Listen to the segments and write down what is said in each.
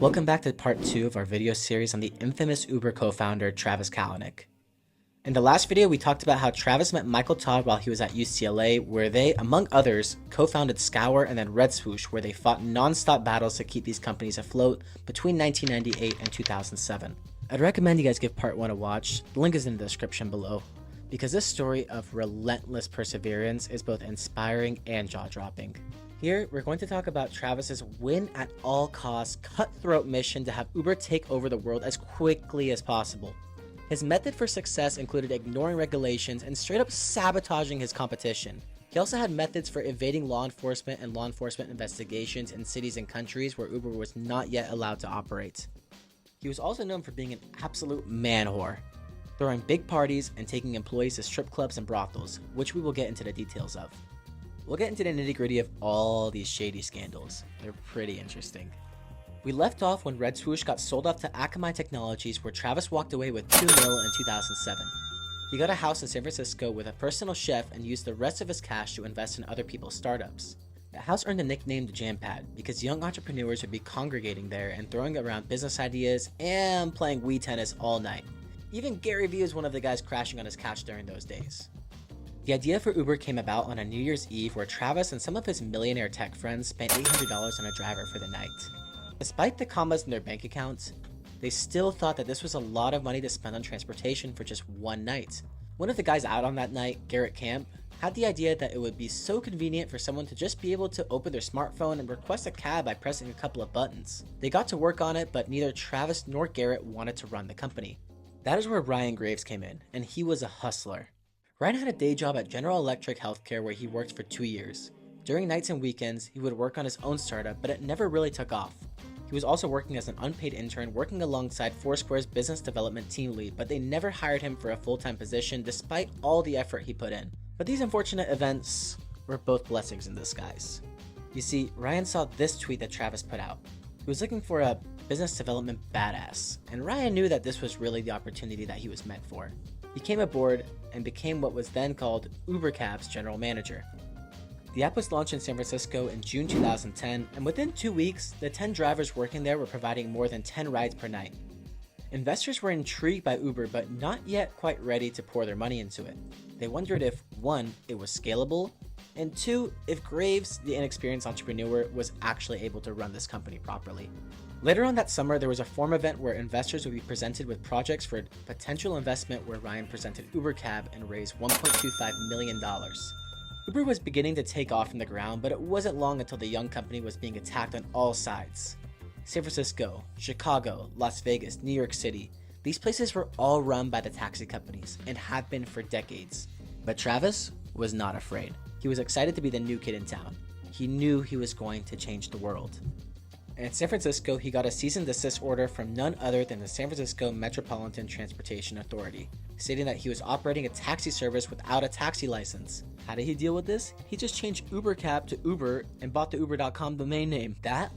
Welcome back to part 2 of our video series on the infamous Uber co-founder Travis Kalanick. In the last video, we talked about how Travis met Michael Todd while he was at UCLA, where they, among others, co-founded Scour and then Red Swoosh, where they fought non-stop battles to keep these companies afloat between 1998 and 2007. I'd recommend you guys give part 1 a watch. The link is in the description below, because this story of relentless perseverance is both inspiring and jaw-dropping. Here, we're going to talk about Travis's win at all costs, cutthroat mission to have Uber take over the world as quickly as possible. His method for success included ignoring regulations and straight up sabotaging his competition. He also had methods for evading law enforcement and law enforcement investigations in cities and countries where Uber was not yet allowed to operate. He was also known for being an absolute man whore, throwing big parties and taking employees to strip clubs and brothels, which we will get into the details of. We'll get into the nitty-gritty of all these shady scandals. They're pretty interesting. We left off when Red Swoosh got sold off to Akamai Technologies, where Travis walked away with $2 million in 2007. He got a house in San Francisco with a personal chef and used the rest of his cash to invest in other people's startups. The house earned the nickname the Jam Pad because young entrepreneurs would be congregating there and throwing around business ideas and playing Wii tennis all night. Even Gary Vee was one of the guys crashing on his couch during those days. The idea for Uber came about on a New Year's Eve where Travis and some of his millionaire tech friends spent $800 on a driver for the night. Despite the commas in their bank accounts, they still thought that this was a lot of money to spend on transportation for just one night. One of the guys out on that night, Garrett Camp, had the idea that it would be so convenient for someone to just be able to open their smartphone and request a cab by pressing a couple of buttons. They got to work on it, but neither Travis nor Garrett wanted to run the company. That is where Ryan Graves came in, and he was a hustler. Ryan had a day job at General Electric Healthcare where he worked for 2 years. During nights and weekends, he would work on his own startup, but it never really took off. He was also working as an unpaid intern working alongside Foursquare's business development team lead, but they never hired him for a full-time position despite all the effort he put in. But these unfortunate events were both blessings in disguise. You see, Ryan saw this tweet that Travis put out. He was looking for a business development badass, and Ryan knew that this was really the opportunity that he was meant for. He came aboard and became what was then called UberCab's general manager. The app was launched in San Francisco in June 2010, and within 2 weeks, the 10 drivers working there were providing more than 10 rides per night. Investors were intrigued by Uber, but not yet quite ready to pour their money into it. They wondered if, 1, it was scalable, and 2, if Graves, the inexperienced entrepreneur, was actually able to run this company properly. Later on that summer, there was a forum event where investors would be presented with projects for potential investment, where Ryan presented UberCab and raised $1.25 million. Uber was beginning to take off from the ground, but it wasn't long until the young company was being attacked on all sides. San Francisco, Chicago, Las Vegas, New York City, these places were all run by the taxi companies and have been for decades. But Travis was not afraid. He was excited to be the new kid in town. He knew he was going to change the world. And in San Francisco, he got a cease and desist order from none other than the San Francisco Metropolitan Transportation Authority, stating that he was operating a taxi service without a taxi license. How did he deal with this? He just changed UberCab to Uber and bought the Uber.com domain name. That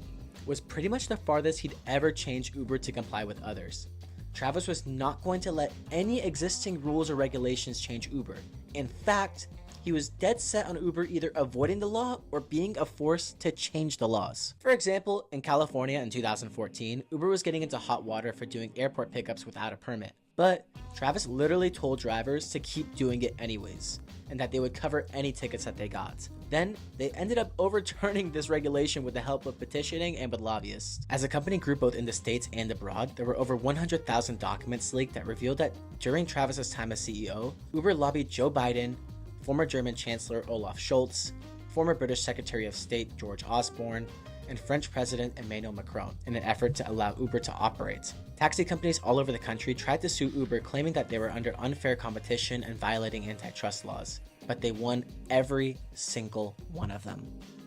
was pretty much the farthest he'd ever changed Uber to comply with others. Travis was not going to let any existing rules or regulations change Uber. In fact, he was dead set on Uber either avoiding the law or being a force to change the laws. For example, in California in 2014, Uber was getting into hot water for doing airport pickups without a permit. But Travis literally told drivers to keep doing it anyways, and that they would cover any tickets that they got. Then, they ended up overturning this regulation with the help of petitioning and with lobbyists. As the company grew both in the States and abroad, there were over 100,000 documents leaked that revealed that during Travis's time as CEO, Uber lobbied Joe Biden, former German Chancellor Olaf Scholz, former British Secretary of State George Osborne, and French President Emmanuel Macron in an effort to allow Uber to operate. Taxi companies all over the country tried to sue Uber, claiming that they were under unfair competition and violating antitrust laws, but they won every single one of them.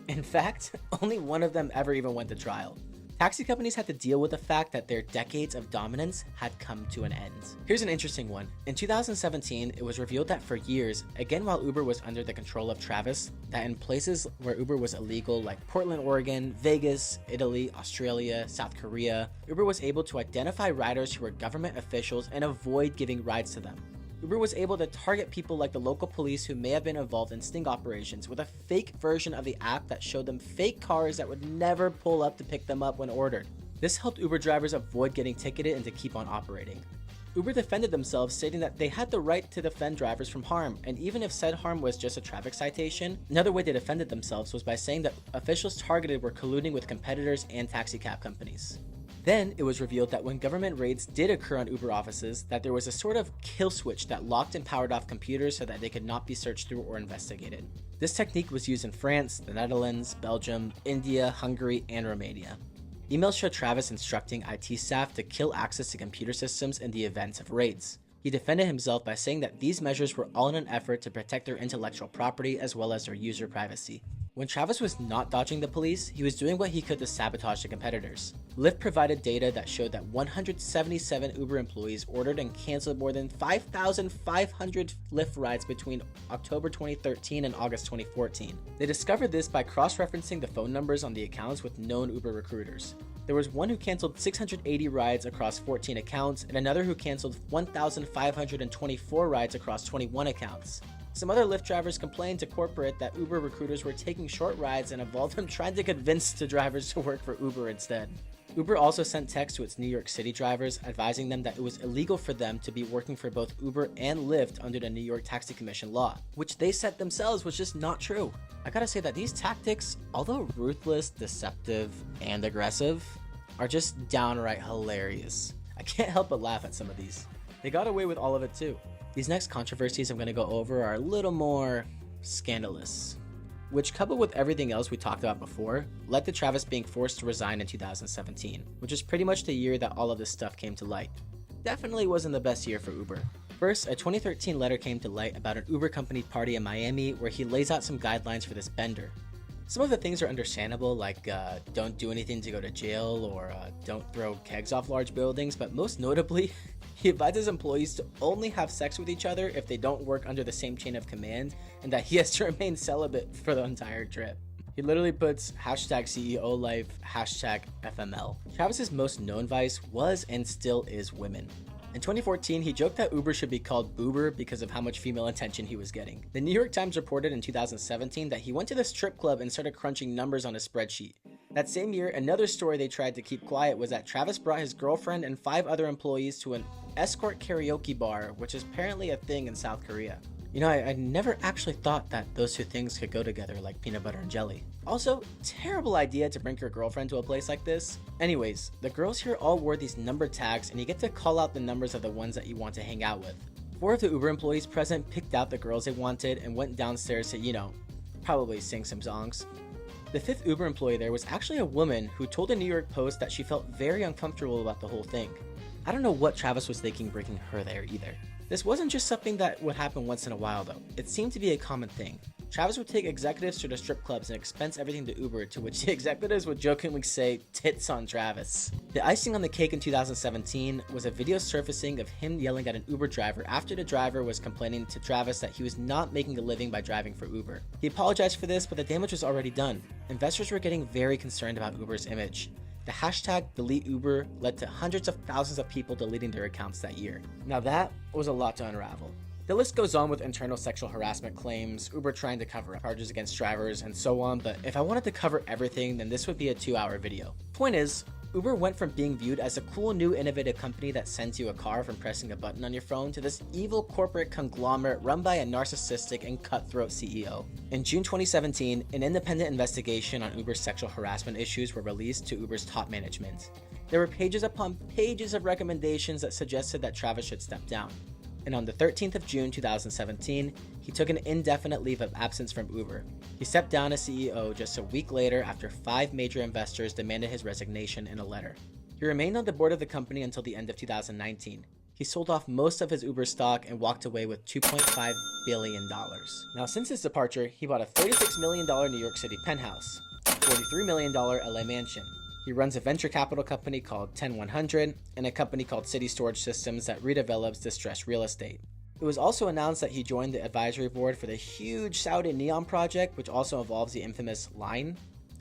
In fact, only one of them ever even went to trial. Taxi companies had to deal with the fact that their decades of dominance had come to an end. Here's an interesting one. In 2017, it was revealed that for years, again while Uber was under the control of Travis, that in places where Uber was illegal like Portland, Oregon, Vegas, Italy, Australia, South Korea, Uber was able to identify riders who were government officials and avoid giving rides to them. Uber was able to target people like the local police who may have been involved in sting operations with a fake version of the app that showed them fake cars that would never pull up to pick them up when ordered. This helped Uber drivers avoid getting ticketed and to keep on operating. Uber defended themselves, stating that they had the right to defend drivers from harm, and even if said harm was just a traffic citation, another way they defended themselves was by saying that officials targeted were colluding with competitors and taxi cab companies. Then, it was revealed that when government raids did occur on Uber offices, that there was a sort of kill switch that locked and powered off computers so that they could not be searched through or investigated. This technique was used in France, the Netherlands, Belgium, India, Hungary, and Romania. Emails show Travis instructing IT staff to kill access to computer systems in the event of raids. He defended himself by saying that these measures were all in an effort to protect their intellectual property as well as their user privacy. When Travis was not dodging the police, he was doing what he could to sabotage the competitors. Lyft provided data that showed that 177 Uber employees ordered and canceled more than 5,500 Lyft rides between October 2013 and August 2014. They discovered this by cross-referencing the phone numbers on the accounts with known Uber recruiters. There was one who canceled 680 rides across 14 accounts and another who canceled 1,524 rides across 21 accounts. Some other Lyft drivers complained to corporate that Uber recruiters were taking short rides and involved them trying to convince the drivers to work for Uber instead. Uber also sent texts to its New York City drivers advising them that it was illegal for them to be working for both Uber and Lyft under the New York Taxi Commission law, which they said themselves was just not true. I gotta say that these tactics, although ruthless, deceptive, and aggressive, are just downright hilarious. I can't help but laugh at some of these. They got away with all of it too. These next controversies I'm going to go over are a little more scandalous, which, coupled with everything else we talked about before, led to Travis being forced to resign in 2017, which is pretty much the year that all of this stuff came to light. Definitely wasn't the best year for Uber. First, a 2013 letter came to light about an Uber company party in Miami where he lays out some guidelines for this bender. Some of the things are understandable, like don't do anything to go to jail or don't throw kegs off large buildings, but most notably, he advises employees to only have sex with each other if they don't work under the same chain of command, and that he has to remain celibate for the entire trip. He literally puts hashtag CEO life, hashtag FML. Travis's most known vice was and still is women. In 2014, he joked that Uber should be called Boober because of how much female attention he was getting. The New York Times reported in 2017 that he went to the strip club and started crunching numbers on a spreadsheet. That same year, another story they tried to keep quiet was that Travis brought his girlfriend and 5 other employees to an escort karaoke bar, which is apparently a thing in South Korea. You know, I never actually thought that those two things could go together like peanut butter and jelly. Also, terrible idea to bring your girlfriend to a place like this. Anyways, the girls here all wore these number tags and you get to call out the numbers of the ones that you want to hang out with. 4 of the Uber employees present picked out the girls they wanted and went downstairs to, probably sing some songs. The 5th Uber employee there was actually a woman who told the New York Post that she felt very uncomfortable about the whole thing. I don't know what Travis was thinking bringing her there either. This wasn't just something that would happen once in a while though. It seemed to be a common thing. Travis would take executives to the strip clubs and expense everything to Uber, to which the executives would jokingly say, "Tits on Travis." The icing on the cake in 2017 was a video surfacing of him yelling at an Uber driver after the driver was complaining to Travis that he was not making a living by driving for Uber. He apologized for this, but the damage was already done. Investors were getting very concerned about Uber's image. The hashtag #DeleteUber led to hundreds of thousands of people deleting their accounts that year. Now that was a lot to unravel. The list goes on with internal sexual harassment claims, Uber trying to cover up charges against drivers, and so on, but if I wanted to cover everything, then this would be a 2-hour video. Point is, Uber went from being viewed as a cool new innovative company that sends you a car from pressing a button on your phone to this evil corporate conglomerate run by a narcissistic and cutthroat CEO. In June 2017, an independent investigation on Uber's sexual harassment issues were released to Uber's top management. There were pages upon pages of recommendations that suggested that Travis should step down. And on the 13th of June 2017, he took an indefinite leave of absence from Uber. He stepped down as CEO just a week later after 5 major investors demanded his resignation in a letter. He remained on the board of the company until the end of 2019. He sold off most of his Uber stock and walked away with $2.5 billion. Now, since his departure, he bought a $36 million New York City penthouse, a $43 million LA mansion. He runs a venture capital company called 10100 and a company called City Storage Systems that redevelops distressed real estate. It was also announced that he joined the advisory board for the huge Saudi neon project, which also involves the infamous line,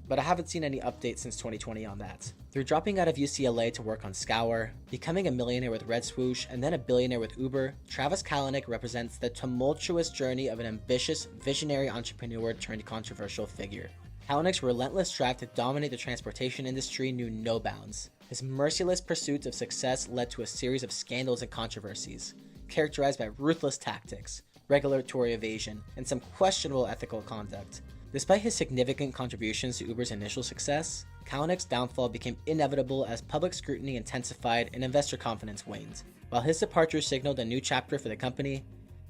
but I haven't seen any updates since 2020 on that. Through dropping out of UCLA to work on Scour, becoming a millionaire with Red Swoosh, and then a billionaire with Uber, Travis Kalanick represents the tumultuous journey of an ambitious, visionary entrepreneur turned controversial figure. Kalanick's relentless drive to dominate the transportation industry knew no bounds. His merciless pursuits of success led to a series of scandals and controversies, characterized by ruthless tactics, regulatory evasion, and some questionable ethical conduct. Despite his significant contributions to Uber's initial success, Kalanick's downfall became inevitable as public scrutiny intensified and investor confidence waned. While his departure signaled a new chapter for the company,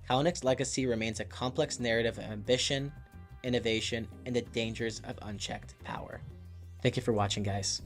Kalanick's legacy remains a complex narrative of ambition, innovation, and the dangers of unchecked power. Thank you for watching, guys.